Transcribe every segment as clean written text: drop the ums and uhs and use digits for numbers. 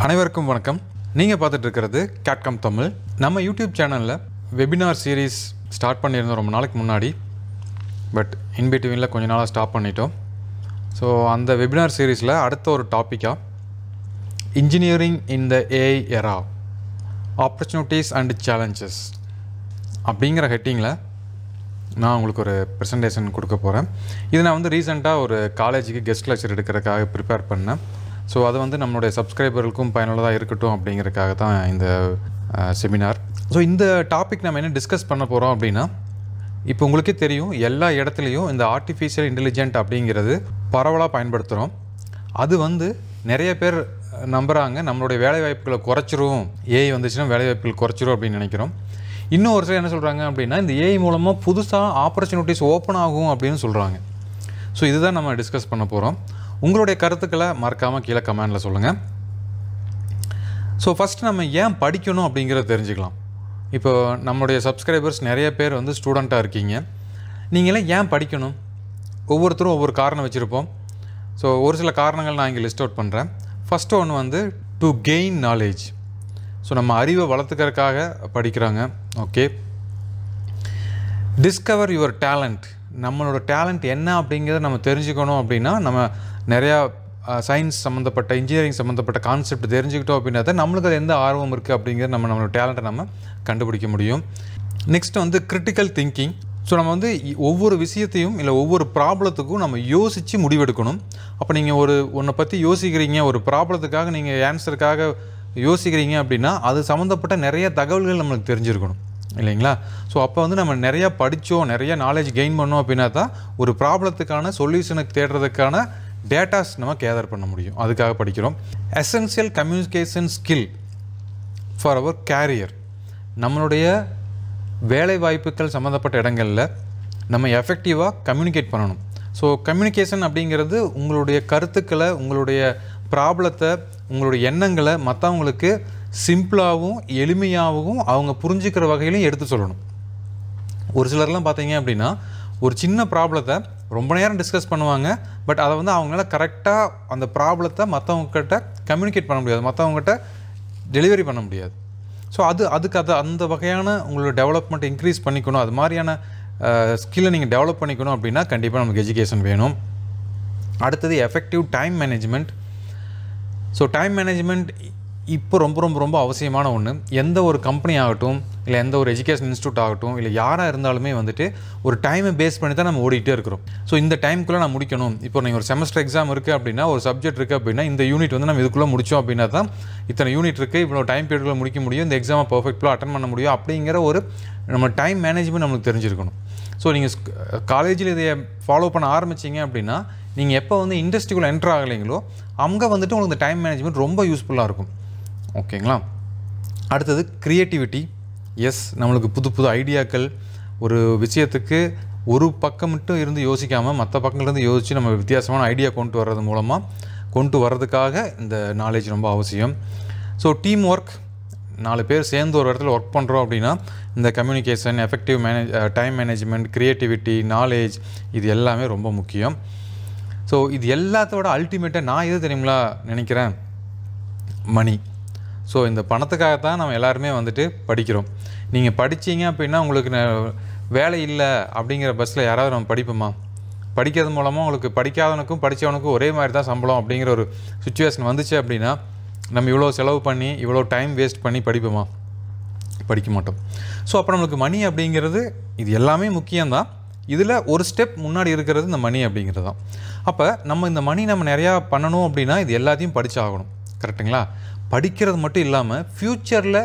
அனைவருக்கும் வணக்கம். நீங்கள் பார்த்துட்டு இருக்கிறது கேட்கம் தமிழ். நம்ம யூடியூப் சேனலில் வெபினார் சீரீஸ் ஸ்டார்ட் பண்ணியிருந்தோம் ரொம்ப நாளைக்கு முன்னாடி. பட் இன்பிட்வீனில் கொஞ்ச நாளாக ஸ்டாப் பண்ணிட்டோம். ஸோ அந்த வெபினார் சீரீஸில் அடுத்த ஒரு டாப்பிக்காக engineering in the AI era opportunities and challenges அப்படிங்கிற ஹெட்டிங்கில் நான் உங்களுக்கு ஒரு ப்ரெசன்டேஷன் கொடுக்க போகிறேன். இது நான் வந்து ரீசெண்டாக ஒரு காலேஜுக்கு கெஸ்ட் லெக்சர் எடுக்கிறதுக்காக ப்ரிப்பேர் பண்ணேன். ஸோ அது வந்து நம்மளுடைய சப்ஸ்கிரைபர்களுக்கும் பயனுள்ளதாக இருக்கட்டும் அப்படிங்கிறதுக்காக தான் இந்த செமினார். ஸோ இந்த டாபிக் நம்ம என்ன டிஸ்கஸ் பண்ண போகிறோம் அப்படின்னா, இப்போ உங்களுக்கே தெரியும் எல்லா இடத்துலையும் இந்த ஆர்டிஃபிஷியல் இன்டெலிஜென்ட் அப்படிங்கிறது பரவலாக பயன்படுத்துகிறோம். அது வந்து நிறைய பேர் நம்புகிறாங்க நம்மளுடைய வேலைவாய்ப்புகளை குறைச்சிரும், ஏஐ வந்துச்சுன்னா வேலைவாய்ப்புகள் குறைச்சிரும் அப்படின்னு நினைக்கிறோம். இன்னும் ஒரு சிலர் என்ன சொல்கிறாங்க அப்படின்னா, இந்த ஏஐ மூலமாக புதுசாக ஆப்பர்ச்சுனிட்டிஸ் ஓப்பன் ஆகும் அப்படின்னு சொல்கிறாங்க. ஸோ இதுதான் நம்ம டிஸ்கஸ் பண்ண போகிறோம். உங்களுடைய கருத்துக்களை மறக்காமல் கீழே கமெண்டில் சொல்லுங்கள். ஸோ ஃபஸ்ட்டு நம்ம ஏன் படிக்கணும் அப்படிங்கிறத தெரிஞ்சுக்கலாம். இப்போ நம்மளுடைய சப்ஸ்கிரைபர்ஸ் நிறைய பேர் வந்து ஸ்டூடெண்ட்டாக இருக்கீங்க. நீங்களாம் ஏன் படிக்கணும்? ஒவ்வொருத்தரும் ஒவ்வொரு காரணம் வச்சுருப்போம். ஸோ ஒரு சில காரணங்கள் நான் இங்கே லிஸ்ட் அவுட் பண்ணுறேன். ஃபஸ்ட்டு ஒன்று வந்து டு கெயின் நாலேஜ். ஸோ நம்ம அறிவை வளர்த்துக்கிறதுக்காக படிக்கிறாங்க. ஓகே. Discover your talent. நம்மளோட டேலண்ட் என்ன அப்படிங்கிறத நம்ம தெரிஞ்சுக்கணும். அப்படின்னா நம்ம நிறையா சயின்ஸ் சம்மந்தப்பட்ட இன்ஜினியரிங் சம்மந்தப்பட்ட கான்செப்ட் தெரிஞ்சுக்கிட்டோம் அப்படின்னா தான் நம்மளுக்கு அது எந்த ஆர்வம் இருக்குது அப்படிங்கிறது நம்மளோட டேலண்ட்டை நம்ம கண்டுபிடிக்க முடியும். நெக்ஸ்ட் வந்து கிரிட்டிக்கல் திங்கிங். ஸோ நம்ம வந்து ஒவ்வொரு விஷயத்தையும் இல்லை ஒவ்வொரு ப்ராப்ளத்துக்கும் நம்ம யோசித்து முடிவெடுக்கணும். அப்போ நீங்கள் ஒன்றை பற்றி யோசிக்கிறீங்க, ஒரு ப்ராப்ளத்துக்காக நீங்கள் ஆன்சருக்காக யோசிக்கிறீங்க அப்படின்னா அது சம்மந்தப்பட்ட நிறைய தகவல்கள் நம்மளுக்கு தெரிஞ்சிருக்கணும் இல்லைங்களா? ஸோ அப்போ வந்து நம்ம நிறையா படித்தோம், நிறைய நாலேஜ் கெயின் பண்ணோம் அப்படின்னா தான் ஒரு ப்ராப்ளத்துக்கான சொல்யூஷனுக்கு தேடுறதுக்கான டேட்டாஸ் நம்ம கேதர் பண்ண முடியும். அதுக்காக படிக்கிறோம். Essential communication skill for our career. நம்மளுடைய வேலை வாய்ப்புகள் சம்மந்தப்பட்ட இடங்களில் நம்ம எஃபெக்டிவாக கம்யூனிகேட் பண்ணணும். ஸோ கம்யூனிகேஷன் அப்படிங்கிறது உங்களுடைய கருத்துக்களை, உங்களுடைய ப்ராப்ளத்தை, உங்களுடைய எண்ணங்களை மற்றவங்களுக்கு சிம்பிளாகவும் எளிமையாகவும் அவங்க புரிஞ்சுக்கிற வகையிலையும் எடுத்து சொல்லணும். ஒரு சிலர்லாம் பார்த்தீங்க அப்படின்னா ஒரு சின்ன ப்ராப்ளத்தை ரொம்ப நேரம் டிஸ்கஸ் பண்ணுவாங்க. பட் அதை வந்து அவங்களால கரெக்டாக அந்த ப்ராப்ளத்தை மற்றவங்ககிட்ட கம்யூனிகேட் பண்ண முடியாது, மற்றவங்ககிட்ட டெலிவரி பண்ண முடியாது. ஸோ அதுக்கு அந்த வகையான உங்களோட டெவலப்மெண்ட் இன்க்ரீஸ் பண்ணிக்கணும். அது மாதிரியான ஸ்கில்லை நீங்கள் டெவலப் பண்ணிக்கணும் அப்படின்னா கண்டிப்பாக நமக்கு எஜுகேஷன் வேணும். அடுத்தது effective time management. So time management இப்போ ரொம்ப ரொம்ப ரொம்ப அவசியமான ஒன்று. எந்த ஒரு கம்பெனி ஆகட்டும், இல்லை எந்த ஒரு எஜுகேஷன் இன்ஸ்டியூட் ஆகட்டும், இல்லை யாராக இருந்தாலுமே வந்துட்டு ஒரு டைமை பேஸ் பண்ணி தான் நம்ம ஓடிக்கிட்டே இருக்கிறோம். ஸோ இந்த டைமுக்குள்ளே நான் முடிக்கணும். இப்போ நீங்கள் ஒரு செமஸ்டர் எக்ஸாம் இருக்குது அப்படின்னா, ஒரு சப்ஜெக்ட் இருக்குது அப்படின்னா, இந்த யூனிட் வந்து நம்ம இதுக்குள்ளே முடித்தோம் அப்படின்னா தான் இத்தனை யூனிட் இருக்குது, இவ்வளோ டைம் பீரியடில் முடிக்க முடியும், இந்த எக்ஸாமை பர்ஃபெக்டாக அட்டன் பண்ண முடியும் அப்படிங்கிற ஒரு நம்ம டைம் மேனேஜ்மெண்ட் நம்மளுக்கு தெரிஞ்சிருக்கணும். ஸோ நீங்கள் காலேஜில் இதை ஃபாலோ பண்ண ஆரம்பிச்சிங்க அப்படின்னா, நீங்கள் எப்போ வந்து இண்டஸ்ட்ரிக்குள்ளே என்ட்ரு ஆகலைங்களோ அங்கே வந்துட்டு உங்களுக்கு இந்த டைம் மேனேஜ்மெண்ட் ரொம்ப யூஸ்ஃபுல்லாக இருக்கும். ஓகேங்களா? அடுத்தது க்ரியேட்டிவிட்டி. எஸ், நம்மளுக்கு புது புது ஐடியாக்கள், ஒரு விஷயத்துக்கு ஒரு பக்கம் மட்டும் இருந்து யோசிக்காமல் மற்ற பக்கங்கள்லேருந்து யோசித்து நம்ம வித்தியாசமான ஐடியா கொண்டு வர்றதுக்காக இந்த நாலேஜ் ரொம்ப அவசியம். So team work. 4 பேர் சேர்ந்து ஒரு இடத்துல ஒர்க் பண்ணுறோம் அப்படின்னா இந்த communication, effective time management, creativity, knowledge இது எல்லாமே ரொம்ப முக்கியம். ஸோ இது எல்லாத்தோட அல்டிமேட்டாக நான் எது தெரியுங்களா நினைக்கிறேன்? மணி. ஸோ இந்த பணத்துக்காக தான் நம்ம எல்லாருமே வந்துட்டு படிக்கிறோம். நீங்கள் படித்தீங்க அப்படின்னா உங்களுக்கு வேலை இல்லை அப்படிங்கிற பஸ்ஸில் யாராவது நம்ம படிப்போமா? படிக்கிறது மூலமாக உங்களுக்கு படிக்காதவனுக்கும் படித்தவனுக்கும் ஒரே மாதிரி தான் சம்பளம் அப்படிங்கிற ஒரு சுச்சுவேஷன் வந்துச்சு அப்படின்னா நம்ம இவ்வளோ செலவு பண்ணி இவ்வளோ டைம் வேஸ்ட் பண்ணி படிப்போமா? படிக்க மாட்டோம். ஸோ அப்போ நம்மளுக்கு மணி அப்படிங்கிறது இது எல்லாமே முக்கியம்தான். இதில் ஒரு ஸ்டெப் முன்னாடி இருக்கிறது இந்த மணி அப்படிங்கிறது தான். அப்போ நம்ம இந்த மணி நம்ம நிறையா பண்ணணும் அப்படின்னா இது எல்லாத்தையும் படித்தாகணும். கரெக்டுங்களா? படிக்கிறது மட்டும் இல்லாமல் ஃப்யூச்சரில்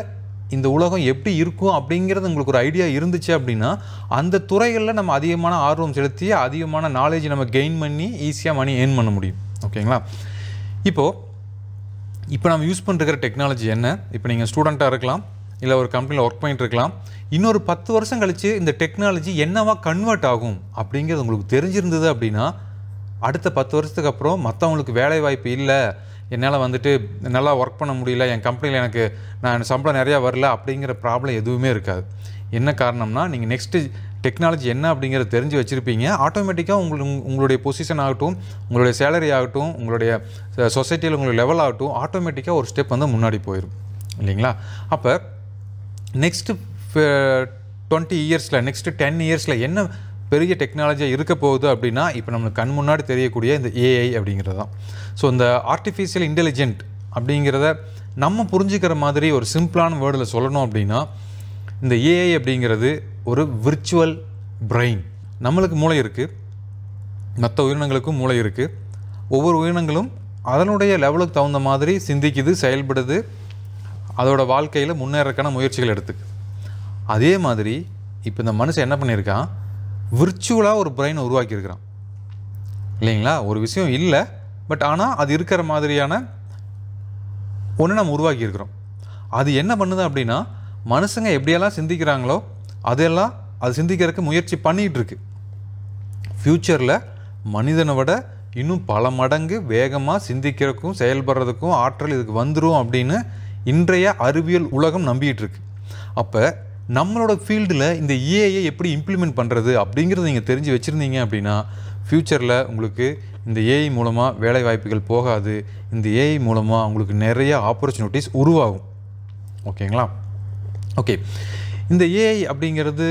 இந்த உலகம் எப்படி இருக்கும் அப்படிங்கிறது உங்களுக்கு ஒரு ஐடியா இருந்துச்சு அப்படின்னா அந்த துறைகளில் நம்ம அதிகமான ஆர்வம் செலுத்தி அதிகமான நாலேஜ் நம்ம கெயின் பண்ணி ஈஸியாக மணி ஏர்ன் பண்ண முடியும். ஓகேங்களா? இப்போ நம்ம யூஸ் பண்ணிருக்கிற டெக்னாலஜி என்ன? இப்போ நீங்கள் ஸ்டூடெண்ட்டாக இருக்கலாம், இல்லை ஒரு கம்பெனியில் ஒர்க் பண்ணிட்டு இருக்கலாம். இன்னொரு 10 வருஷம் கழித்து இந்த டெக்னாலஜி என்னவா கன்வெர்ட் ஆகும் அப்படிங்கிறது உங்களுக்கு தெரிஞ்சிருந்தது அப்படின்னா அடுத்த 10 வருஷத்துக்கு அப்புறம் மற்றவங்களுக்கு வேலை வாய்ப்பு இல்லை, என்னால் வந்துட்டு நல்லா ஒர்க் பண்ண முடியல, என் கம்பெனியில் எனக்கு நான் சம்பளம் நிறையா வரல அப்படிங்கிற ப்ராப்ளம் எதுவுமே இருக்காது. என்ன காரணம்னா, நீங்கள் நெக்ஸ்ட்டு டெக்னாலஜி என்ன அப்படிங்கிறத தெரிஞ்சு வச்சுருப்பீங்க. ஆட்டோமேட்டிக்காக உங்களுடைய பொசிஷன் ஆகட்டும், உங்களுடைய சேலரி ஆகட்டும், உங்களுடைய சொசைட்டியில் உங்களுடைய லெவல் ஆகட்டும், ஆட்டோமேட்டிக்காக ஒரு ஸ்டெப் வந்து முன்னாடி போயிடும் இல்லைங்களா? அப்போ நெக்ஸ்ட்டு 20 இயர்ஸில், நெக்ஸ்ட்டு 10 இயர்ஸில் என்ன பெரிய டெக்னாலஜியாக இருக்க போகுது அப்படின்னா, இப்போ நம்மளுக்கு கண் முன்னாடி தெரியக்கூடிய இந்த ஏஐ அப்படிங்கிறது தான். ஸோ இந்த ஆர்டிஃபிஷியல் இன்டெலிஜென்ட் அப்படிங்கிறத நம்ம புரிஞ்சுக்கிற மாதிரி ஒரு சிம்பிளான வேர்டில் சொல்லணும் அப்படின்னா, இந்த ஏஐ அப்படிங்கிறது ஒரு விர்ச்சுவல் பிரெயின். நம்மளுக்கு மூளை இருக்குது, மற்ற உயிரினங்களுக்கும் மூளை இருக்குது. ஒவ்வொரு உயிரினங்களும் அதனுடைய லெவலுக்கு தகுந்த மாதிரி சிந்திக்குது, செயல்படுது, அதோட வாழ்க்கையில் முன்னேறக்கான முயற்சிகள் எடுத்துக்கு. அதே மாதிரி இப்போ இந்த மனுஷன் என்ன பண்ணியிருக்கான், விர்ச்சுவலாக ஒரு பிரெயினை உருவாக்கியிருக்கிறான் இல்லைங்களா? ஒரு விஷயம் இல்லை, பட் ஆனால் அது இருக்கிற மாதிரியான ஒன்று நம்ம உருவாக்கியிருக்கிறோம். அது என்ன பண்ணுது அப்படின்னா, மனுஷங்க எப்படியெல்லாம் சிந்திக்கிறாங்களோ அதெல்லாம் அது சிந்திக்கிறதுக்கு முயற்சி பண்ணிகிட்டு இருக்கு. ஃப்யூச்சரில் மனிதனை விட இன்னும் பல மடங்கு வேகமாக சிந்திக்கிறதுக்கும் செயல்படுறதுக்கும் ஆற்றல் இதுக்கு வந்துடும் அப்படின்னு இன்றைய அறிவியல் உலகம் நம்பிக்கிட்டு இருக்கு. அப்போ நம்மளோட ஃபீல்டில் இந்த ஏஐயை எப்படி இம்ப்ளிமெண்ட் பண்ணுறது அப்படிங்கிறத நீங்கள் தெரிஞ்சு வச்சுருந்தீங்க அப்படின்னா, ஃப்யூச்சரில் உங்களுக்கு இந்த ஏஐ மூலமாக வேலை வாய்ப்புகள் போகாது, இந்த ஏஐ மூலமாக உங்களுக்கு நிறைய ஆப்பர்ச்சுனிட்டிஸ் உருவாகும். ஓகேங்களா? ஓகே, இந்த ஏஐ அப்படிங்கிறது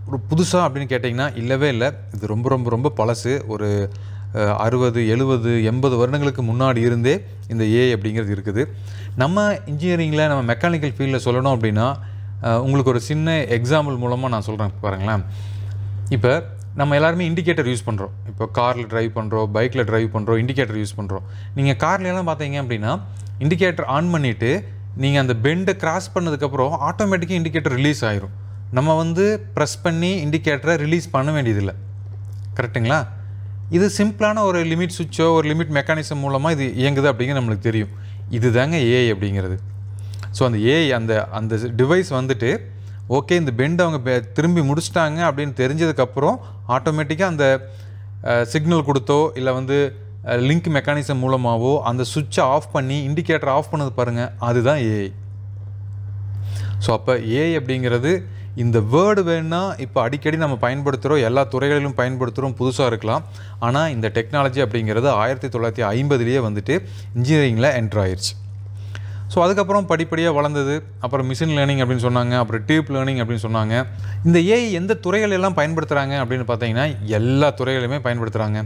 ஒரு புதுசாக அப்படின்னு கேட்டிங்கன்னா இல்லவே இல்லை. இது ரொம்ப ரொம்ப ரொம்ப பழசு. ஒரு 60, 70, 80 வருடங்களுக்கு முன்னாடி இருந்தே இந்த ஏஐ அப்படிங்கிறது இருக்குது. நம்ம இன்ஜினியரிங்கில், நம்ம மெக்கானிக்கல் ஃபீல்டில் சொல்லணும் அப்படின்னா, உங்களுக்கு ஒரு சின்ன எக்ஸாம்பிள் மூலமாக நான் சொல்கிறேன் பாருங்களேன். இப்போ நம்ம எல்லாருமே இண்டிகேட்டர் யூஸ் பண்ணுறோம். இப்போ காரில் ட்ரைவ் பண்ணுறோம், பைக்கில் ட்ரைவ் பண்ணுறோம், இண்டிகேட்டர் யூஸ் பண்ணுறோம். நீங்கள் கார்லாம் பார்த்தீங்க அப்படின்னா இண்டிகேட்டர் ஆன் பண்ணிவிட்டு நீங்கள் அந்த பெண்டை கிராஸ் பண்ணதுக்கப்புறம் ஆட்டோமேட்டிக்காக இண்டிகேட்டர் ரிலீஸ் ஆகிரும். நம்ம வந்து ப்ரெஸ் பண்ணி இண்டிகேட்டரை ரிலீஸ் பண்ண வேண்டியதில்லை. கரெக்டுங்களா? இது சிம்பிளான ஒரு லிமிட் சுவிட்சோ ஒரு லிமிட் மெக்கானிசம் மூலமாக இது இயங்குது அப்படிங்கிறது நம்மளுக்கு தெரியும். இது தாங்க ஏஐ அப்படிங்கிறது. ஸோ அந்த ஏஐ அந்த டிவைஸ் வந்துட்டு ஓகே, இந்த பெண்ட் அவங்க திரும்பி முடிச்சிட்டாங்க அப்படின்னு தெரிஞ்சதுக்கப்புறம் ஆட்டோமேட்டிக்காக அந்த சிக்னல் கொடுத்தோ இல்லை வந்து லிங்க் மெக்கானிசம் மூலமாகவோ அந்த சுவிட்சை ஆஃப் பண்ணி இண்டிகேட்டர் ஆஃப் பண்ணது பாருங்கள், அதுதான் ஏஐ. ஸோ அப்போ ஏஐ அப்படிங்கிறது இந்த வேர்டு வேணுன்னா இப்போ அடிக்கடி நம்ம பயன்படுத்துகிறோம், எல்லா துறைகளிலும் பயன்படுத்துகிறோம், புதுசாக இருக்கலாம். ஆனால் இந்த டெக்னாலஜி அப்படிங்கிறது 1950லேயே வந்துட்டு இன்ஜினியரிங்கில் என்ட்ரு ஆயிடுச்சு. ஸோ அதுக்கப்புறம் படிப்படியாக வளர்ந்தது. அப்புறம் மிஷின் லேர்னிங் அப்படின்னு சொன்னாங்க, அப்புறம் டீப் லேர்னிங் அப்படின்னு சொன்னாங்க. இந்த ஏஐ எந்த துறைகள் எல்லாம் பயன்படுத்துகிறாங்க அப்படின்னு பார்த்தீங்கன்னா எல்லா துறைகளிலுமே பயன்படுத்துகிறாங்க.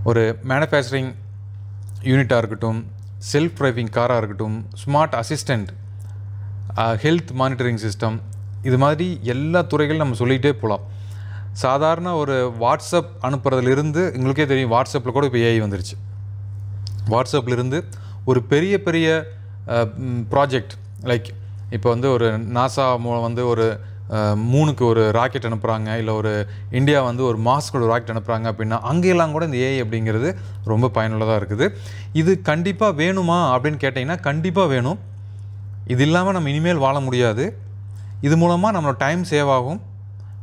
ஒரு மேனுஃபேக்சரிங் யூனிட்டாக இருக்கட்டும், செல்ஃப் டிரைவிங் காராக இருக்கட்டும், smart assistant, health monitoring system, இது மாதிரி எல்லா துறைகளும் நம்ம சொல்லிகிட்டே போகலாம். சாதாரண ஒரு வாட்ஸ்அப் அனுப்புறதுலேருந்து உங்களுக்கே தெரியும், வாட்ஸ்அப்பில் கூட இப்போ ஏஐ வந்துருச்சு. வாட்ஸ்அப்லேருந்து ஒரு பெரிய பெரிய ப்ராஜெக்ட் லைக் இப்போ வந்து ஒரு நாசா வந்து ஒரு மூணுக்கு ஒரு ராக்கெட் அனுப்புகிறாங்க, இல்லை ஒரு இந்தியா வந்து ஒரு மாஸ்க்கு ஒரு ராக்கெட் அனுப்புகிறாங்க அப்படின்னா அங்கெல்லாம் கூட இந்த ஏஐ அப்படிங்கிறது ரொம்ப பயனுள்ளதாக இருக்குது. இது கண்டிப்பாக வேணுமா அப்படின்னு கேட்டிங்கன்னா கண்டிப்பாக வேணும். இது இல்லாமல் நம்ம இனிமேல் வாழ முடியாது. இது மூலமாக நம்மளோட டைம் சேவ் ஆகும்,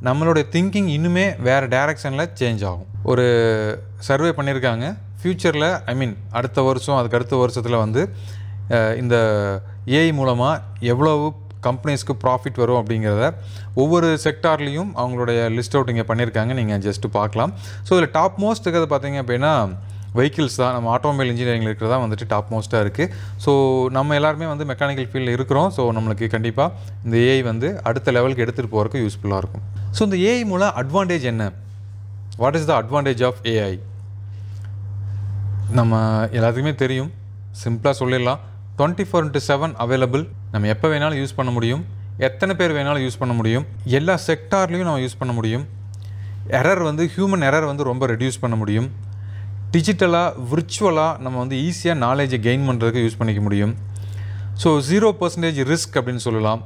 நம்மளுடைய திங்கிங் இன்னுமே வேறு டைரக்ஷனில் சேஞ்ச் ஆகும். ஒரு சர்வே பண்ணியிருக்காங்க, ஃப்யூச்சரில் அடுத்த வருஷம் அதுக்கு அடுத்த வருஷத்தில் வந்து இந்த ஏஐ மூலமாக எவ்வளவு கம்பெனிஸ்க்கு ப்ராஃபிட் வரும் அப்படிங்கிறத ஒவ்வொரு செக்டார்லேயும் அவங்களுடைய லிஸ்ட் அவுட் இங்கே பண்ணியிருக்காங்க, நீங்கள் ஜஸ்ட்டு பார்க்கலாம். ஸோ இதில் டாப் மோஸ்ட் இருக்கிறது பார்த்தீங்க அப்படின்னா வெஹிக்கிள்ஸ் தான். நம்ம ஆட்டோமொபைல் இன்ஜினியரிங்கில் இருக்கிறதா வந்துட்டு டாப் மோஸ்ட்டாக இருக்குது. ஸோ நம்ம எல்லாருமே வந்து மெக்கானிக்கல் ஃபீல்டில் இருக்கிறோம். ஸோ நம்மளுக்கு கண்டிப்பாக இந்த ஏஐ வந்து அடுத்த லெவலுக்கு எடுத்துகிட்டு போகிறதுக்கு யூஸ்ஃபுல்லாக இருக்கும். ஸோ இந்த ஏஐ மூலம் அட்வான்டேஜ் என்ன? What is the advantage of AI? நம்ம எல்லாத்துக்குமே தெரியும், சிம்பிளாக சொல்லிடலாம். 24/7 அவைலபிள். நம்ம எப்போ வேணாலும் யூஸ் பண்ண முடியும், எத்தனை பேர் வேணாலும் யூஸ் பண்ண முடியும், எல்லா செக்டார்லேயும் நம்ம யூஸ் பண்ண முடியும். எரர் வந்து ஹியூமன் எரர் வந்து ரொம்ப ரெடியூஸ் பண்ண முடியும். டிஜிட்டலாக விர்ச்சுவலாக நம்ம வந்து ஈஸியாக நாலேஜை கெயின் பண்ணுறதுக்கு யூஸ் பண்ணிக்க முடியும். ஸோ 0% ரிஸ்க் அப்படின்னு சொல்லலாம்.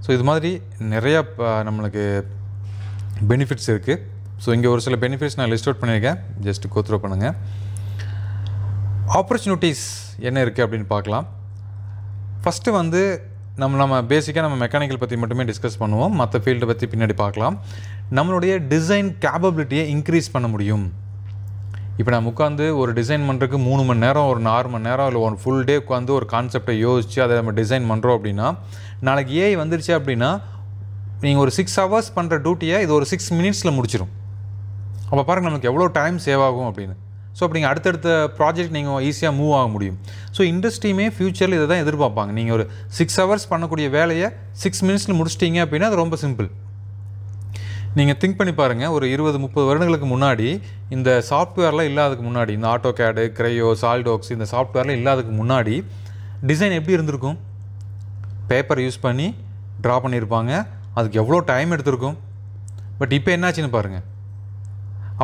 ஸோ இது மாதிரி நிறையா நம்மளுக்கு பெனிஃபிட்ஸ் இருக்குது. ஸோ இங்கே ஒரு சில பெனிஃபிட்ஸ் நான் லிஸ்ட் அவுட் பண்ணியிருக்கேன், ஜஸ்ட் கோத்ரூ பண்ணுங்கள். ஆப்பர்ச்சுனிட்டிஸ் என்ன இருக்குது அப்படின்னு பார்க்கலாம். ஃபஸ்ட்டு வந்து நம்ம பேசிக்காக நம்ம மெக்கானிக்கல் பற்றி மட்டுமே டிஸ்கஸ் பண்ணுவோம், மற்ற ஃபீல்டை பற்றி பின்னாடி பார்க்கலாம். நம்மளுடைய டிசைன் கேப்பபிலிட்டியை இன்க்ரீஸ் பண்ண முடியும். இப்போ நம்ம உட்காந்து ஒரு டிசைன் பண்ணுறதுக்கு 3 மணி நேரம், ஒரு 4 மணி நேரம், இல்லை ஒரு ஃபுல் டே உட்காந்து ஒரு கான்செப்டை யோசித்து அதை நம்ம டிசைன் பண்ணுறோம் அப்படின்னா, நாளைக்கு ஏஐ வந்துருச்சு அப்படின்னா நீங்கள் ஒரு 6 ஹவர்ஸ் பண்ணுற டியூட்டியை இது ஒரு 6 மினிட்ஸில் முடிச்சிடும். அப்போ பாருங்கள் நமக்கு எவ்வளோ டைம் சேவ் ஆகும் அப்படின்னு. ஸோ அப்படிங்க அடுத்தடுத்த ப்ராஜெக்ட் நீங்கள் ஈஸியாக மூவ் ஆக முடியும். ஸோ இண்டஸ்ட்ரியுமே ஃப்யூச்சரில் இதை தான் எதிர்பார்ப்பாங்க. நீங்கள் ஒரு 6 ஹவர்ஸ் பண்ணக்கூடிய வேலையை 6 மினிட்ஸில் முடிச்சிட்டிங்க அப்படின்னா அது ரொம்ப சிம்பிள். நீங்கள் திங்க் பண்ணி பாருங்கள், ஒரு 20-30 வருடங்களுக்கு முன்னாடி இந்த சாஃப்ட்வேர்லாம் இல்லாததுக்கு முன்னாடி, இந்த ஆட்டோகேடு, கிரையோ, சாலிட்வொர்க்ஸ் இந்த சாஃப்ட்வேர்லாம் இல்லாததுக்கு முன்னாடி டிசைன் எப்படி இருந்திருக்கும்? பேப்பர் யூஸ் பண்ணி ட்ரா பண்ணியிருப்பாங்க. அதுக்கு எவ்வளோ டைம் எடுத்திருக்கும். பட் இப்போ என்னாச்சுன்னு பாருங்கள்.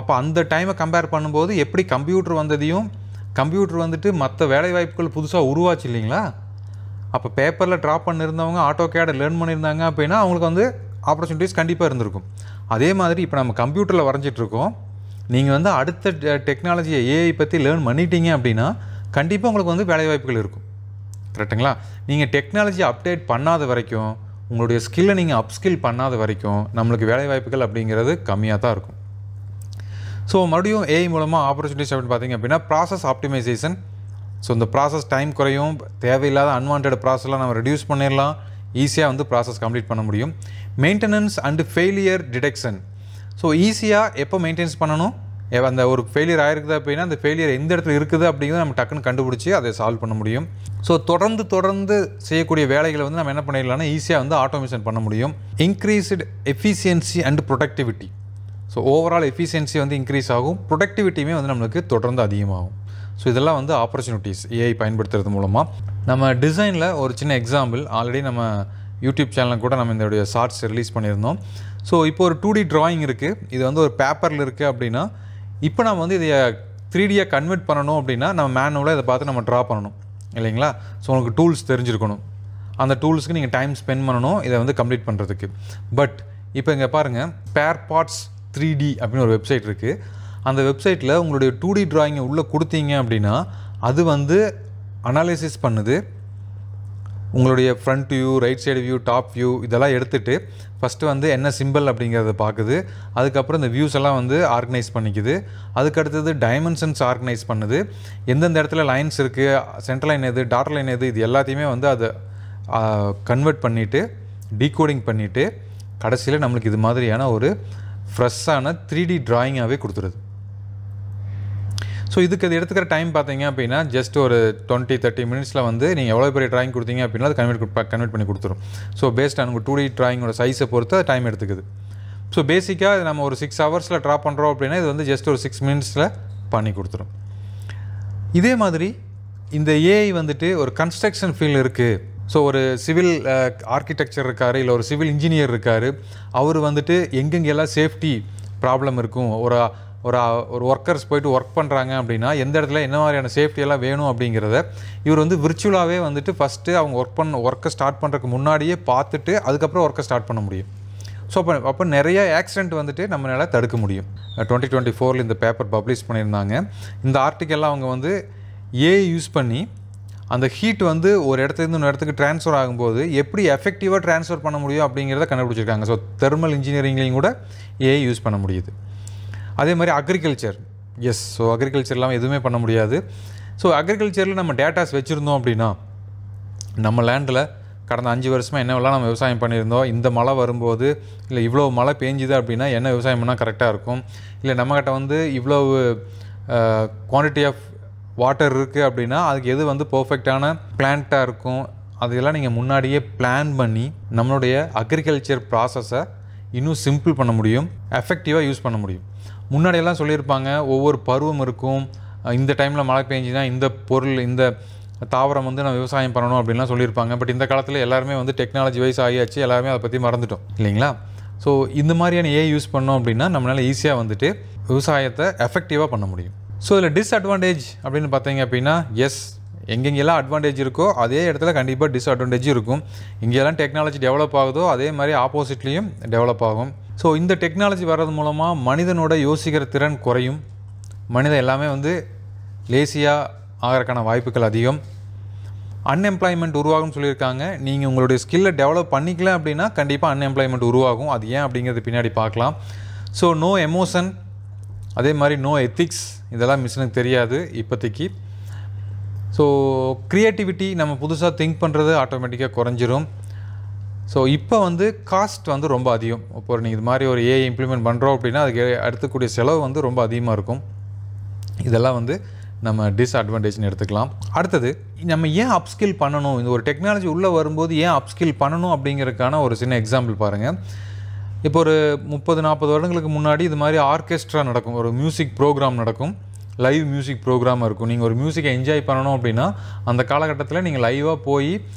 அப்போ அந்த டைமை கம்பேர் பண்ணும்போது எப்படி கம்ப்யூட்டர் வந்ததையும், கம்ப்யூட்டர் வந்துட்டு மற்ற வேலைவாய்ப்புகள் புதுசாக உருவாச்சு இல்லைங்களா? அப்போ பேப்பரில் ட்ரா பண்ணியிருந்தவங்க ஆட்டோகேடை லேர்ன் பண்ணியிருந்தாங்க அப்படின்னா அவங்களுக்கு வந்து ஆப்பர்ச்சுனிட்டிஸ் கண்டிப்பாக இருந்திருக்கும். அதே மாதிரி இப்போ நம்ம கம்ப்யூட்டரில் வரைஞ்சிட்ருக்கோம். நீங்கள் வந்து அடுத்த டெக்னாலஜியை ஏஐ பற்றி லேர்ன் பண்ணிட்டீங்க அப்படின்னா கண்டிப்பாக உங்களுக்கு வந்து வேலைவாய்ப்புகள் இருக்கும். கரெக்டுங்களா? நீங்கள் டெக்னாலஜி அப்டேட் பண்ணாத வரைக்கும், உங்களுடைய ஸ்கில்லை நீங்கள் அப்ஸ்கில் பண்ணாத வரைக்கும் நம்மளுக்கு வேலைவாய்ப்புகள் அப்படிங்கிறது கம்மியாக தான் இருக்கும். ஸோ மறுபடியும் ஏஐ மூலமாக ஆப்பர்ச்சுனிட்டிஸ் அப்படின்னு பார்த்தீங்க அப்படின்னா ப்ராசஸ் ஆப்டிமைசேஷன். ஸோ இந்த ப்ராசஸ் டைம் குறையும், தேவையில்லாத அன்வான்ட் ப்ராசஸ்லாம் நம்ம ரெடியூஸ் பண்ணிடலாம், ஈஸியாக வந்து ப்ராசஸ் கம்ப்ளீட் பண்ண முடியும். Maintenance and failure detection. So ஈஸியாக எப்போ மெயின்டெனன்ஸ் பண்ணணும், அந்த ஒரு ஃபெயிலியர் ஆகிருக்குது அப்படின்னா அந்த ஃபெயிலியர் எந்த இடத்துல இருக்குது அப்படிங்கிறத நம்ம டக்குன்னு கண்டுபிடிச்சி அதை சால்வ் பண்ண முடியும். ஸோ தொடர்ந்து செய்யக்கூடிய வேலைகளை வந்து நம்ம என்ன பண்ணிடலாம்னா ஈஸியாக வந்து ஆட்டோமேஷன் பண்ண முடியும். Increased efficiency and productivity. So overall efficiency வந்து இன்க்ரீஸ் ஆகும், ப்ரொடக்டிவிட்டியுமே வந்து நம்மளுக்கு தொடர்ந்து அதிகமாகும். ஸோ இதெல்லாம் வந்து ஆப்பர்ச்சுனிட்டிஸ் ஏஐ பயன்படுத்துறது மூலமாக. நம்ம டிசைனில் ஒரு சின்ன எக்ஸாம்பிள் ஆல்ரெடி நம்ம யூடியூப் சேனலில் கூட நம்ம இதோடைய ஷார்ட்ஸ் ரிலீஸ் பண்ணியிருந்தோம். ஸோ இப்போ ஒரு 2D ட்ராயிங் இருக்குது, இது வந்து ஒரு பேப்பரில் இருக்குது அப்படின்னா இப்போ நம்ம வந்து இதை 3Dயாக கன்வெர்ட் பண்ணணும் அப்படின்னா நம்ம மேனுவலாக இதை பார்த்து நம்ம ட்ரா பண்ணணும் இல்லைங்களா? ஸோ உங்களுக்கு டூல்ஸ் தெரிஞ்சிருக்கணும், அந்த டூல்ஸ்க்கு நீங்கள் டைம் ஸ்பெண்ட் பண்ணணும் இதை வந்து கம்ப்ளீட் பண்ணுறதுக்கு. பட் இப்போ இங்கே பாருங்கள், ஸ்பேர்பார்ட்ஸ் 3D அப்படின்னு ஒரு வெப்சைட் இருக்குது. அந்த வெப்சைட்டில் உங்களுடைய 2D ட்ராயிங்கை உள்ளே கொடுத்தீங்க அப்படின்னா அது வந்து அனாலிசிஸ் பண்ணுது. உங்களுடைய front view, right side view, top view இதெல்லாம் எடுத்துகிட்டு ஃபஸ்ட்டு வந்து என்ன சிம்பிள் அப்படிங்கிறத பார்க்குது. அதுக்கப்புறம் இந்த வியூஸ் எல்லாம் வந்து ஆர்கனைஸ் பண்ணிக்குது. அதுக்கடுத்தது டைமென்ஷன்ஸ் ஆர்கனைஸ் பண்ணுது. எந்தெந்த இடத்துல லைன்ஸ் இருக்குது, சென்டர் லைன் எது, டாட்டர் லைன் எது, இது எல்லாத்தையுமே வந்து அதை கன்வெர்ட் பண்ணிவிட்டு டீகோடிங் பண்ணிவிட்டு கடைசியில் நம்மளுக்கு இது மாதிரியான ஒரு ஃப்ரெஷ்ஷான 3D ட்ராயிங்காகவே கொடுத்துருது. ஸோ இதுக்கு அது எடுத்துக்கிற டைம் பார்த்தீங்க அப்படின்னா ஜஸ்ட் ஒரு 20-30 மினிட்ஸில் வந்து நீங்கள் எவ்வளோ பெரிய ட்ராயிங் கொடுத்தீங்க அப்படின்னா அது கன்வெர்ட் பண்ணி கொடுத்துரும். ஸோ பேஸ்ட் ஆன் உங்கள் 2D ட்ராயிங்கோட சைஸை பொறுத்து அது டைம் எடுத்துக்குது. ஸோ பேசிக்காக இது நம்ம ஒரு 6 ஹவர்ஸில் ட்ரா பண்ணுறோம் அப்படின்னா இது வந்து ஜஸ்ட் ஒரு 6 மினிட்ஸில் பண்ணி கொடுத்துரும். இதே மாதிரி இந்த ஏஐ வந்துட்டு ஒரு கன்ஸ்ட்ரக்ஷன் ஃபீல்டு இருக்குது. ஸோ ஒரு சிவில் ஆர்கிடெக்சர் இருக்கார், இல்லை ஒரு சிவில் இன்ஜினியர் இருக்கார், அவர் வந்துட்டு எங்கெங்கெல்லாம் சேஃப்டி ப்ராப்ளம் இருக்கும், ஒரு ஒர்க்கர்ஸ் போயிட்டு ஒர்க் பண்ணுறாங்க அப்படின்னா எந்த இடத்துல என்ன மாதிரியான சேஃப்டியெல்லாம் வேணும் அப்படிங்கிறத இவர் வந்து விர்ச்சுவலாகவே வந்துட்டு ஃபஸ்ட்டு அவங்க ஒர்க்கை ஸ்டார்ட் பண்ணுறதுக்கு முன்னாடியே பார்த்துட்டு அதுக்கப்புறம் ஒர்க்கை ஸ்டார்ட் பண்ண முடியும். ஸோ அப்போ நிறைய ஆக்சிடெண்ட் வந்துட்டு நம்மளால் தடுக்க முடியும். 2024 இந்த பேப்பர் பப்ளிஷ் பண்ணியிருந்தாங்க. இந்த ஆர்டிக்கல்லாம் அவங்க வந்து ஏஐ யூஸ் பண்ணி அந்த ஹீட் வந்து ஒரு இடத்துலேருந்து இன்னொரு இடத்துக்கு ட்ரான்ஸ்ஃபர் ஆகும்போது எப்படி எஃபெக்டிவாக ட்ரான்ஸ்ஃபர் பண்ண முடியும் அப்படிங்கிறத கண்டுபிடிச்சிருக்காங்க. ஸோ தெர்மல் இன்ஜினியரிங்லேயும் கூட ஏஐ யூஸ் பண்ண முடியுது. அதே மாதிரி அக்ரிகல்ச்சர், ஸோ அக்ரிகல்ச்சர்லாம் எதுவுமே பண்ண முடியாது. ஸோ அக்ரிகல்ச்சரில் நம்ம டேட்டாஸ் வச்சுருந்தோம் அப்படின்னா நம்ம லேண்டில் கடந்த 5 வருஷமாக என்னவெல்லாம் நம்ம விவசாயம் பண்ணியிருந்தோம், இந்த மழை வரும்போது இல்லை இவ்வளோ மழை பெஞ்சுது அப்படின்னா என்ன விவசாயம் பண்ணால் கரெக்டாக இருக்கும், இல்லை நம்மக்கிட்ட வந்து இவ்வளோ குவான்டிட்டி ஆஃப் வாட்டர் இருக்குது அப்படின்னா அதுக்கு எது வந்து பர்ஃபெக்டான பிளான்ட்டாக இருக்கும், அதையெல்லாம் நீங்கள் முன்னாடியே பிளான் பண்ணி நம்மளுடைய அக்ரிகல்ச்சர் ப்ராசஸை இன்னும் சிம்பிள் பண்ண முடியும், எஃபெக்டிவாக யூஸ் பண்ண முடியும். முன்னாடியெல்லாம் சொல்லியிருப்பாங்க ஒவ்வொரு பருவம் இருக்கும், இந்த டைமில் மழை பெஞ்சுன்னா இந்த பொருள் இந்த தாவரம் வந்து நம்ம விவசாயம் பண்ணணும் அப்படின்லாம் சொல்லியிருப்பாங்க. பட் இந்த காலத்தில் எல்லாருமே வந்து டெக்னாலஜி வைஸ் ஆகியாச்சு, எல்லாருமே அதை பற்றி மறந்துட்டோம் இல்லைங்களா? ஸோ இந்த மாதிரியான ஏஐ யூஸ் பண்ணோம் அப்படின்னா நம்மளால் ஈஸியாக வந்துட்டு விவசாயத்தை எஃபெக்டிவாக பண்ண முடியும். ஸோ இதில் டிஸ்அட்வான்டேஜ் அப்படின்னு பார்த்தீங்க அப்படின்னா எங்கெங்கெல்லாம் அட்வான்டேஜ் இருக்கோ அதே இடத்துல கண்டிப்பாக டிஸ்அட்வான்டேஜும் இருக்கும். இங்கெல்லாம் டெக்னாலஜி டெவலப் ஆகுதோ அதே மாதிரி ஆப்போசிட்லேயும் டெவலப் ஆகும். ஸோ இந்த டெக்னாலஜி வர்றது மூலமாக மனிதனோட யோசிக்கிற திறன் குறையும், மனிதன் எல்லாமே வந்து லேசியாக ஆகிறதுக்கான வாய்ப்புகள் அதிகம். அன்எம்ப்ளாய்மெண்ட் உருவாகும்னு சொல்லியிருக்காங்க. நீங்கள் உங்களுடைய ஸ்கில்லை டெவலப் பண்ணிக்கல அப்படின்னா கண்டிப்பாக அன்எம்ப்ளாய்மெண்ட் உருவாகும். அது ஏன் அப்படிங்கிறது பின்னாடி பார்க்கலாம். ஸோ நோ எமோஷன், அதே மாதிரி நோ எத்திக்ஸ், இதெல்லாம் மிஷினுக்கு தெரியாது இப்போதைக்கு. ஸோ க்ரியேட்டிவிட்டி, நம்ம புதுசாக திங்க் பண்ணுறது ஆட்டோமேட்டிக்காக குறைஞ்சிரும். ஸோ இப்போ வந்து காஸ்ட் வந்து ரொம்ப அதிகம். இப்போ நீங்கள் இது மாதிரி ஒரு ஏஐ இம்ப்ளிமெண்ட் பண்ணுறோம் அப்படின்னா அதுக்கு அடுத்தக்கூடிய செலவு வந்து ரொம்ப அதிகமாக இருக்கும். இதெல்லாம் வந்து நம்ம டிஸ்அட்வான்டேஜ்னு எடுத்துக்கலாம். அடுத்தது, நம்ம ஏன் அப்ஸ்கில் பண்ணணும், இந்த ஒரு டெக்னாலஜி உள்ளே வரும்போது ஏன் அப்ஸ்கில் பண்ணணும் அப்படிங்கிறதுக்கான ஒரு சின்ன எக்ஸாம்பிள் பாருங்கள். இப்போ ஒரு 30-40 வருடங்களுக்கு முன்னாடி இது மாதிரி ஆர்கெஸ்ட்ரா நடக்கும், ஒரு மியூசிக் ப்ரோக்ராம் நடக்கும், லைவ் மியூசிக் ப்ரோக்ராம் இருக்கும். நீங்கள் ஒரு மியூசிக்கை என்ஜாய் பண்ணணும் அப்படின்னா அந்த காலகட்டத்தில் நீங்கள் லைவாக போய்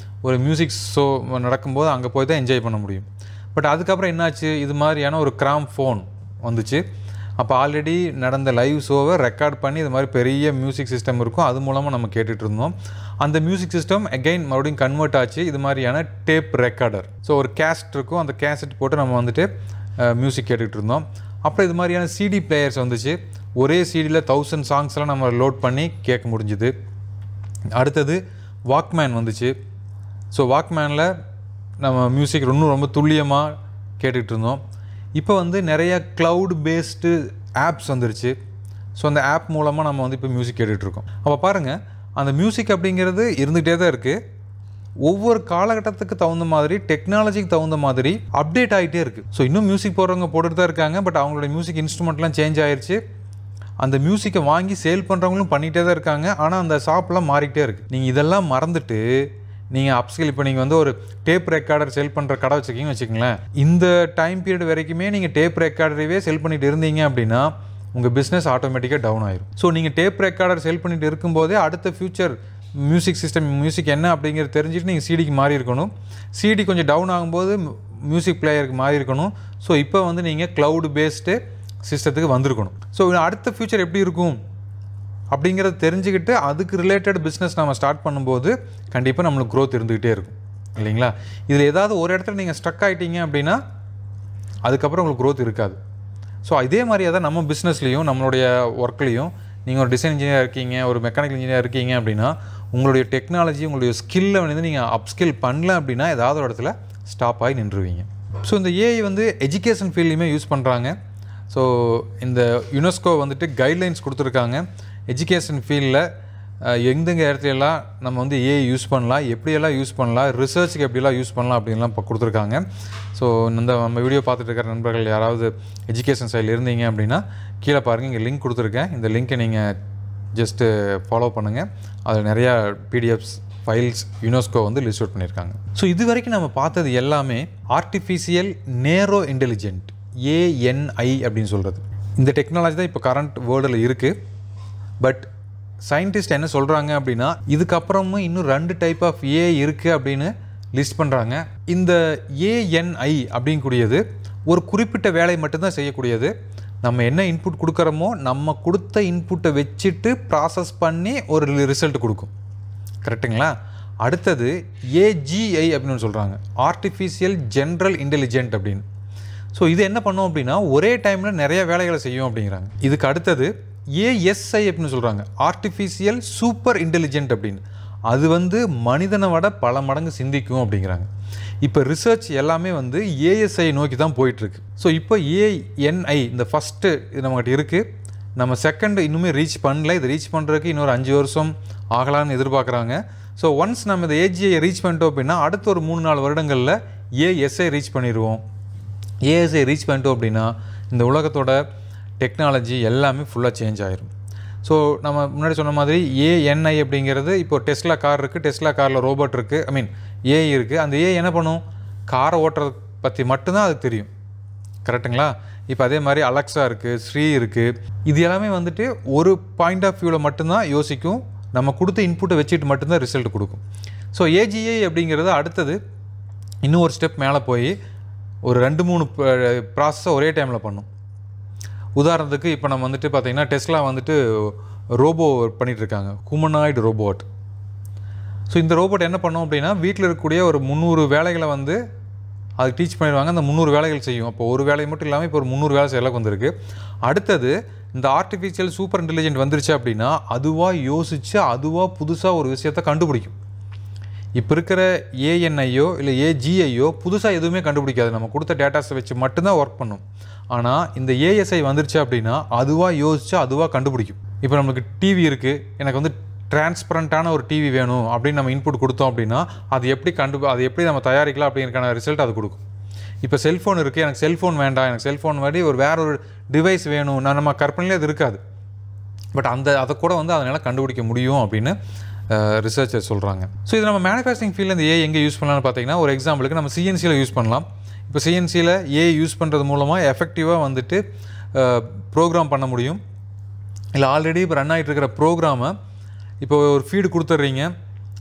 ஒரு மியூசிக் ஷோ நடக்கும்போது அங்கே போய் தான் என்ஜாய் பண்ண முடியும். பட் அதுக்கப்புறம் என்னாச்சு, இது மாதிரியான ஒரு கிராம் ஃபோன் வந்துச்சு. அப்போ ஆல்ரெடி நடந்த லைவ் ஷோவை ரெக்கார்ட் பண்ணி இது மாதிரி பெரிய மியூசிக் சிஸ்டம் இருக்கும், அது மூலமாக நம்ம கேட்டுட்டு இருந்தோம். அந்த மியூசிக் சிஸ்டம் அகெயின் மறுபடியும் கன்வெர்ட் ஆச்சு இது மாதிரியான டேப் ரெக்கார்டர். ஸோ ஒரு கேசட் இருக்கும், அந்த கேசட் போட்டு நம்ம வந்துட்டு மியூசிக் கேட்டுக்கிட்டு இருந்தோம். அப்புறம் இது மாதிரியான சிடி பிளேயர்ஸ் வந்துச்சு, ஒரே சிடியில் 1000 சாங்ஸ்லாம் நம்ம லோட் பண்ணி கேட்க முடிஞ்சுது. அடுத்தது வாக்மேன் வந்துச்சு. ஸோ வாக்மேனில் நம்ம மியூசிக் இன்னும் ரொம்ப துல்லியமாக கேட்டுக்கிட்டு இருந்தோம். இப்போ வந்து நிறைய க்ளவுட் பேஸ்டு ஆப்ஸ் வந்துருச்சு. ஸோ அந்த ஆப் மூலமாக நம்ம வந்து இப்போ மியூசிக் கேட்டுட்ருக்கோம். அப்போ பாருங்கள், அந்த மியூசிக் அப்படிங்கிறது இருந்துகிட்டே தான் இருக்குது. ஒவ்வொரு காலகட்டத்துக்கு தகுந்த மாதிரி, டெக்னாலஜிக்கு தகுந்த மாதிரி அப்டேட் ஆகிட்டே இருக்குது. ஸோ இன்னும் மியூசிக் போடுறவங்க போட்டுட்டு தான் இருக்காங்க. பட் அவங்களோட மியூசிக் இன்ஸ்ட்ருமெண்ட்லாம் சேஞ்ச் ஆயிடுச்சு. அந்த மியூசிக்கை வாங்கி சேல் பண்ணுறவங்களும் பண்ணிகிட்டே தான் இருக்காங்க. ஆனால் அந்த ஷாப்லாம் மாறிக்கிட்டே இருக்குது. நீங்கள் இதெல்லாம் மறந்துட்டு நீங்கள் அப்ஸ்கில், இப்போ நீங்கள் வந்து ஒரு டேப் ரெக்கார்டர் செல் பண்ணுற கடை வச்சுக்கிங்கன்னு வச்சுக்கோங்களேன், இந்த டைம் பீரியட் வரைக்குமே நீங்கள் டேப் ரெக்கார்டரையே செல் பண்ணிட்டு இருந்தீங்க அப்படின்னா உங்கள் பிஸ்னஸ் ஆட்டோமேட்டிக்காக டவுன் ஆயிடும். ஸோ நீங்கள் டேப் ரெக்கார்டர் செல் பண்ணிட்டு இருக்கும்போதே அடுத்த ஃபியூச்சர் மியூசிக் சிஸ்டம், மியூசிக் என்ன அப்படிங்கிறது தெரிஞ்சுட்டு நீங்கள் சிடிக்கு மாறி இருக்கணும். சிடி கொஞ்சம் டவுன் ஆகும்போது மியூசிக் பிளேயருக்கு மாறி இருக்கணும். ஸோ இப்போ வந்து நீங்கள் க்ளவுட் பேஸ்டு சிஸ்டத்துக்கு வந்திருக்கணும். ஸோ அடுத்த ஃபியூச்சர் எப்படி இருக்கும் அப்படிங்கிறத தெரிஞ்சுக்கிட்டு அதுக்கு ரிலேட்டட் பிஸ்னஸ் நம்ம ஸ்டார்ட் பண்ணும்போது கண்டிப்பாக நம்மளுக்கு க்ரோத் இருந்துக்கிட்டே இருக்கும் இல்லைங்களா. இதில் ஏதாவது ஒரு இடத்துல நீங்கள் ஸ்ட்ரக் ஆகிட்டீங்க அப்படின்னா அதுக்கப்புறம் உங்களுக்கு க்ரோத் இருக்காது. ஸோ இதே மாதிரியே தான் நம்ம பிஸ்னஸ்லேயும் நம்மளுடைய ஒர்க்லேயும், நீங்கள் ஒரு டிசைன் இன்ஜினியர் இருக்கீங்க, ஒரு மெக்கானிக்கல் இன்ஜினியர் இருக்கீங்க அப்படின்னா உங்களுடைய டெக்னாலஜி, உங்களுடைய ஸ்கில்லை வந்து நீங்கள் அப்ஸ்கில் பண்ணல அப்படின்னா ஏதாவது ஒரு இடத்துல ஸ்டாப் ஆகி நின்றுவீங்க. ஸோ இந்த ஏஐ வந்து எஜுகேஷன் ஃபீல்ட்லையுமே யூஸ் பண்ணுறாங்க. ஸோ இந்த யுனெஸ்கோ வந்துட்டு கைட்லைன்ஸ் கொடுத்துருக்காங்க. எஜுகேஷன் ஃபீல்டில் எந்தெந்த இடத்துலலாம் நம்ம வந்து ஏஐ யூஸ் பண்ணலாம், எப்படியெல்லாம் யூஸ் பண்ணலாம், ரிசர்ச்சுக்கு எப்படியெல்லாம் யூஸ் பண்ணலாம் அப்படின்லாம் இப்போ கொடுத்துருக்காங்க. ஸோ நம்ம வீடியோ பார்த்துட்டு இருக்கிற நண்பர்கள் யாராவது எஜுகேஷன் சைடில் இருந்தீங்க அப்படின்னா கீழே பாருங்கள், இங்கே லிங்க் கொடுத்துருக்கேன். இந்த லிங்க்கை நீங்கள் ஜஸ்ட்டு ஃபாலோ பண்ணுங்கள். அதில் நிறையா பிடிஎஃப்ஸ் ஃபைல்ஸ் யுனெஸ்கோ வந்து லிஸ்ட் அவுட் பண்ணியிருக்காங்க. ஸோ இது வரைக்கும் நம்ம பார்த்தது எல்லாமே ஆர்டிஃபிஷியல் நேரோ இன்டெலிஜென்ட், ஏஎன்ஐ அப்படின்னு சொல்கிறது. இந்த டெக்னாலஜி தான் இப்போ கரண்ட் வேர்ல்டில் இருக்குது. பட் சயின்டிஸ்ட் என்ன சொல்கிறாங்க அப்படின்னா இதுக்கப்புறமும் இன்னும் 2 டைப் ஆஃப் ஏஐ இருக்குது அப்படின்னு லிஸ்ட் பண்ணுறாங்க. இந்த ஏஎன்ஐ அப்படிங்கக்கூடியது ஒரு குறிப்பிட்ட வேலையை மட்டும்தான் செய்யக்கூடியது. நம்ம என்ன இன்புட் கொடுக்குறோமோ நம்ம கொடுத்த இன்புட்டை வச்சுட்டு ப்ராசஸ் பண்ணி ஒரு ரிசல்ட் கொடுக்கும். கரெக்டுங்களா? அடுத்தது ஏஜிஐ அப்படின்னு சொல்கிறாங்க, ஆர்டிஃபிஷியல் ஜென்ரல் இன்டெலிஜென்ட் அப்படின்னு. ஸோ இது என்ன பண்ணோம் அப்படின்னா ஒரே டைமில் நிறைய வேலைகளை செய்யும் அப்படிங்கிறாங்க. இதுக்கு அடுத்தது ஏஎஸ்ஐ அப்படின்னு சொல்கிறாங்க, ஆர்டிஃபிஷியல் சூப்பர் இன்டெலிஜென்ட் அப்படின்னு. அது வந்து மனிதனை விட பல மடங்கு சிந்திக்கும் அப்படிங்கிறாங்க. இப்போ ரிசர்ச் எல்லாமே வந்து ஏஎஸ்ஐ நோக்கி தான் போயிட்டுருக்கு. ஸோ இப்போ ஏஎன்ஐ இந்த ஃபஸ்ட்டு இது நம்மகிட்ட இருக்குது. நம்ம செகண்ட் இன்னுமே ரீச் பண்ணல. இது ரீச் பண்ணுறதுக்கு இன்னொரு 5 வருஷம் ஆகலான்னு எதிர்பார்க்குறாங்க. ஸோ ஒன்ஸ் நம்ம இந்த ஏஜிஐ ரீச் பண்ணிட்டோம் அப்படின்னா அடுத்த ஒரு 3-4 வருடங்களில் ஏஎஸ்ஐ ரீச் பண்ணிடுவோம். ஏஎஸ்ஐ ரீச் பண்ணிட்டோம் அப்படின்னா இந்த உலகத்தோட டெக்னாலஜி எல்லாமே ஃபுல்லாக சேஞ்ச் ஆயிரும். ஸோ நம்ம முன்னாடி சொன்ன மாதிரி ஏஎன்ஐ அப்படிங்கிறது இப்போ டெஸ்லா கார் இருக்குது, டெஸ்லா காரில் ரோபோட் இருக்குது, ஏஐ இருக்குது. அந்த ஏஐ என்ன பண்ணும், காரை ஓட்டுறதை பற்றி மட்டும்தான் அதுக்கு தெரியும். கரெக்டுங்களா? இப்போ அதே மாதிரி அலெக்ஸா இருக்குது, ஸ்ரீ இருக்குது. இது எல்லாமே வந்துட்டு ஒரு பாயிண்ட் ஆஃப் வியூவில் மட்டும்தான் யோசிக்கும். நம்ம கொடுத்த இன்புட்டை வச்சுட்டு மட்டும்தான் ரிசல்ட் கொடுக்கும். ஸோ ஏஜிஐ அப்படிங்கிறது அடுத்தது இன்னும் ஒரு ஸ்டெப் மேலே போய் ஒரு 2-3 ப்ராசஸை ஒரே டைமில் பண்ணும். உதாரணத்துக்கு இப்போ நம்ம வந்துட்டு பார்த்திங்கன்னா டெஸ்லா வந்துட்டு ரோபோ பண்ணிகிட்ருக்காங்க, ஹியூமனாய்டு ரோபோட். ஸோ இந்த ரோபோட் என்ன பண்ணோம் அப்படின்னா வீட்டில் இருக்கக்கூடிய ஒரு 300 வேலைகளை வந்து அதுக்கு டீச் பண்ணிடுவாங்க. அந்த 300 வேலைகள் செய்யும். அப்போ ஒரு வேலை மட்டும் இல்லாமல் இப்போ ஒரு 300 வேலை செய்யலாம் வந்திருக்கு. அடுத்தது இந்த ஆர்டிஃபிஷியல் சூப்பர் இன்டெலிஜென்ட் வந்துருச்சு அப்படின்னா அதுவாக யோசித்து அதுவாக புதுசாக ஒரு விஷயத்தை கண்டுபிடிக்கும். இப்போ இருக்கிற ஏஎன்ஐயோ இல்லை ஏஜிஐயோ புதுசாக எதுவுமே கண்டுபிடிக்காது, நம்ம கொடுத்த டேட்டாஸை வச்சு மட்டும்தான் ஒர்க் பண்ணும். ஆனால் இந்த ஏஎஸ்ஐ வந்துருச்சு அப்படின்னா அதுவாக யோசிச்சு அதுவாக கண்டுபிடிக்கும். இப்போ நம்மளுக்கு டிவி இருக்குது, எனக்கு வந்து டிரான்ஸ்பரண்ட்டான ஒரு டிவி வேணும் அப்படின்னு நம்ம இன்புட் கொடுத்தோம் அப்படின்னா அது எப்படி நம்ம தயாரிக்கலாம் அப்படிங்கிறக்கான ரிசல்ட் அது கொடுக்கும். இப்போ செல்ஃபோன் இருக்குது, எனக்கு செல்ஃபோன் வேண்டாம், எனக்கு செல்ஃபோன் மாதிரி வேற ஒரு டிவைஸ் வேணும், நம்ம கற்பனையிலே அது இருக்காது, பட் அதை கூட வந்து அதனால் கண்டுபிடிக்க முடியும் அப்படின்னு ரிசர்ச்சர் சொல்கிறாங்க. ஸோ இது நம்ம மேனுஃபேக்சரிங் ஃபீல்டில் இந்த எங்கே யூஸ் பண்ணலாம்னு பார்த்தீங்கன்னா, ஒரு எக்ஸாம்பிளுக்கு நம்ம சிஎன்சியில் யூஸ் பண்ணலாம். இப்போ சிஎன்சியில் யூஸ் பண்ணுறது மூலமாக எஃபெக்டிவாக வந்துட்டு ப்ரோக்ராம் பண்ண முடியும். இல்லை ஆல்ரெடி இப்போ ரன் ஆகிட்டு இருக்கிற ப்ரோக்ராமை இப்போ ஒரு ஃபீடு கொடுத்துட்றீங்க,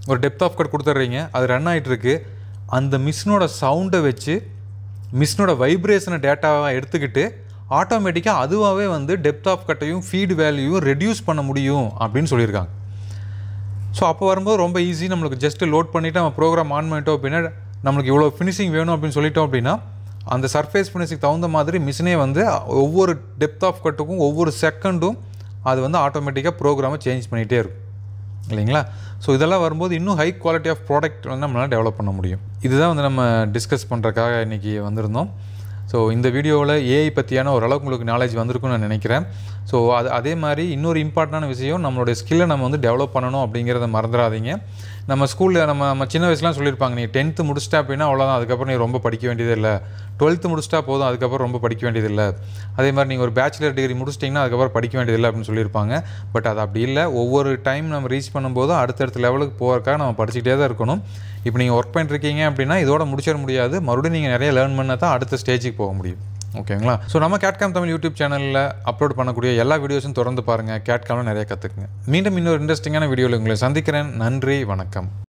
ஒரு டெப்த் ஆஃப் கட் கொடுத்துட்றீங்க, அது ரன் ஆகிட்டுருக்கு. அந்த மிஷினோட சவுண்டை வச்சு மிஷினோட வைப்ரேஷனை டேட்டாவை எடுத்துக்கிட்டு ஆட்டோமேட்டிக்காக அதுவாகவே வந்து டெப்த் ஆஃப் கட்டையும் ஃபீடு வேல்யூவும் ரெடியூஸ் பண்ண முடியும் அப்படின்னு சொல்லியிருக்காங்க. ஸோ அப்போ வரும்போது ரொம்ப ஈஸி, நம்மளுக்கு ஜஸ்ட்டு லோட் பண்ணிவிட்டு நம்ம ப்ரோக்ராம் ஆன் பண்ணிட்டோம் அப்படின்னா நம்மளுக்கு இவ்வளோ ஃபினிஷிங் வேணும் அப்படின்னு சொல்லிட்டோம் அப்படின்னா அந்த சர்ஃபேஸ் ஃபினிஷிங் தகுந்த மாதிரி மிஷினே வந்து ஒவ்வொரு டெப்த் ஆஃப் கட்டுக்கும் ஒவ்வொரு செகண்டும் அது வந்து ஆட்டோமேட்டிக்காக ப்ரோக்ராமை சேஞ்ச் பண்ணிகிட்டே இருக்கும் இல்லைங்களா. ஸோ இதெல்லாம் வரும்போது இன்னும் ஹை குவாலிட்டி ஆஃப் ப்ராடக்ட் வந்து நம்மளால் டெவலப் பண்ண முடியும். இதுதான் வந்து நம்ம டிஸ்கஸ் பண்ணுறதுக்காக இன்றைக்கி வந்திருந்தோம். ஸோ இந்த வீடியோவில் ஏஐ பற்றியான ஓரளவுக்கு உங்களுக்கு நாலேஜ் வந்திருக்குன்னு நான் நினைக்கிறேன். ஸோ அதே மாதிரி இன்னொரு இம்பார்ட்டண்டான விஷயம், நம்மளுடைய ஸ்கில்லை நம்ம வந்து டெவலப் பண்ணணும் அப்படிங்கிறத மறந்துடாதீங்க. நம்ம ஸ்கூலில் நம்ம சின்ன வயசுலாம் சொல்லியிருப்பாங்க, நீ 10th முடிச்சிட்டா அப்படின்னா அவ்வளோதான், அதுக்கப்புறம் நீ ரொம்ப படிக்க வேண்டியது இல்லை, 12th முடிச்சிட்டா போதும், அதுக்கப்புறம் ரொம்ப படிக்க வேண்டியதில்லை. அதே மாதிரி நீங்கள் ஒரு பேச்சுலர் டிகிரி முடிச்சிட்டிங்கன்னா அதுக்கப்புறம் படிக்க வேண்டியதில்லை அப்படின்னு சொல்லியிருப்பாங்க. பட் அது அப்படி இல்லை. ஒவ்வொரு டைம் நம்ம ரீச் பண்ணும்போது அடுத்தடுத்த லெவலுக்கு போகிறதுக்காக நம்ம படிச்சுக்கிட்டே தான் இருக்கணும். இப்போ நீங்கள் ஒர்க் பண்ணிட்டுருக்கீங்க அப்படின்னா இதோட முடிச்சிட முடியாது, மறுபடியும் நீங்கள் நிறைய லேர்ன் பண்ணால் தான் அடுத்த ஸ்டேஜுக்கு போக முடியும். ஓகேங்களா. ஸோ நம்ம கேட்காம் தமிழ் யூடியூப் சேனலில் அப்லோட் பண்ணக்கூடிய எல்லா வீடியோஸும் தொடர்ந்து பாருங்கள், கேட்காமல் நிறைய கற்றுக்குங்க. மீண்டும் இன்னொரு இன்ட்ரெஸ்டிங்கான வீடியோவில் உங்களை சந்திக்கிறேன். நன்றி, வணக்கம்.